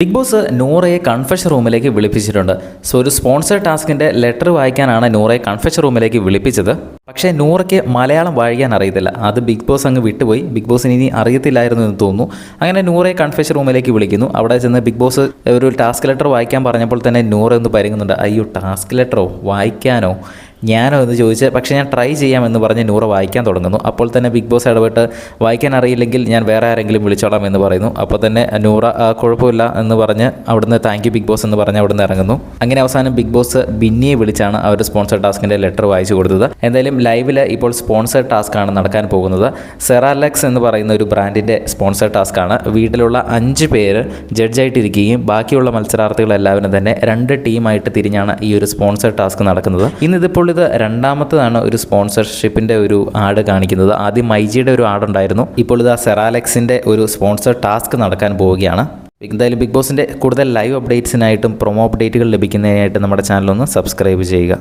Big boss നൂറയെ confession റൂമിലേക്ക് വിളിപ്പിച്ചിട്ടുണ്ട്. So ഒരു sponsor ടാസ്കിൻ്റെ letter വായിക്കാനാണ് നൂറയെ കൺഫെഷൻ റൂമിലേക്ക് വിളിപ്പിച്ചത്. പക്ഷേ നൂറയ്ക്ക് മലയാളം വായിക്കാൻ അറിയത്തില്ല. അത് ബിഗ് ബോസ് അങ്ങ് വിട്ടുപോയി. ബിഗ് ബോസിന് ഇനി അറിയത്തില്ലായിരുന്നു എന്ന് തോന്നുന്നു. അങ്ങനെ നൂറയെ കൺഫെഷൻ റൂമിലേക്ക് വിളിക്കുന്നു. അവിടെ ചെന്ന് ബിഗ് ബോസ് ഒരു ടാസ്ക് ലെറ്റർ വായിക്കാൻ പറഞ്ഞപ്പോൾ തന്നെ നൂറ ഒന്ന് പരുങ്ങുന്നുണ്ട്. അയ്യോ, ടാസ്ക് ലെറ്ററോ, വായിക്കാനോ ഞാനോ എന്ന് ചോദിച്ച്, പക്ഷേ ഞാൻ ട്രൈ ചെയ്യാമെന്ന് പറഞ്ഞ് നൂറ വായിക്കാൻ തുടങ്ങുന്നു. അപ്പോൾ തന്നെ ബിഗ് ബോസ് ഇടപെട്ട് വായിക്കാൻ അറിയില്ലെങ്കിൽ ഞാൻ വേറെ ആരെങ്കിലും വിളിച്ചോളാം എന്ന് പറയുന്നു. അപ്പോൾ തന്നെ നൂറ കുഴപ്പമില്ല എന്ന് പറഞ്ഞ് അവിടുന്ന് താങ്ക് യു ബിഗ് ബോസ് എന്ന് പറഞ്ഞ് അവിടുന്ന് ഇറങ്ങുന്നു. അങ്ങനെ അവസാനം ബിഗ് ബോസ് ബിന്നിയെ വിളിച്ചാണ് അവർ സ്പോൺസർ ടാസ്കിൻ്റെ ലെറ്റർ വായിച്ചു കൊടുത്തത്. എന്തായാലും ലൈവിൽ ഇപ്പോൾ സ്പോൺസർ ടാസ്ക്കാണ് നടക്കാൻ പോകുന്നത്. സെറാലെക്സ് എന്ന് പറയുന്ന ഒരു ബ്രാൻഡിൻ്റെ സ്പോൺസർ ടാസ്ക്കാണ്. വീട്ടിലുള്ള 5 പേര് ജഡ്ജായിട്ടിരിക്കുകയും ബാക്കിയുള്ള മത്സരാർത്ഥികളെല്ലാവരും തന്നെ 2 ടീമായിട്ട് തിരിഞ്ഞാണ് ഈ ഒരു സ്പോൺസർ ടാസ്ക് നടക്കുന്നത്. ഇന്നിതിപ്പോൾ ഇത് രണ്ടാമത്തതാണ് ഒരു സ്പോൺസർഷിപ്പിൻ്റെ ഒരു ആഡ് കാണിക്കുന്നത്. ആദ്യം മൈജിയുടെ ഒരു ആഡുണ്ടായിരുന്നു. ഇപ്പോൾ ഇത് സെറാലെക്സിൻ്റെ ഒരു സ്പോൺസർ ടാസ്ക് നടക്കാൻ പോവുകയാണ്. എന്തായാലും ബിഗ് ബോസിൻ്റെ കൂടുതൽ ലൈവ് അപ്ഡേറ്റ്സിനായിട്ടും പ്രൊമോ അപ്ഡേറ്റുകൾ ലഭിക്കുന്നതിനായിട്ട് നമ്മുടെ ചാനലൊന്ന് സബ്സ്ക്രൈബ് ചെയ്യുക.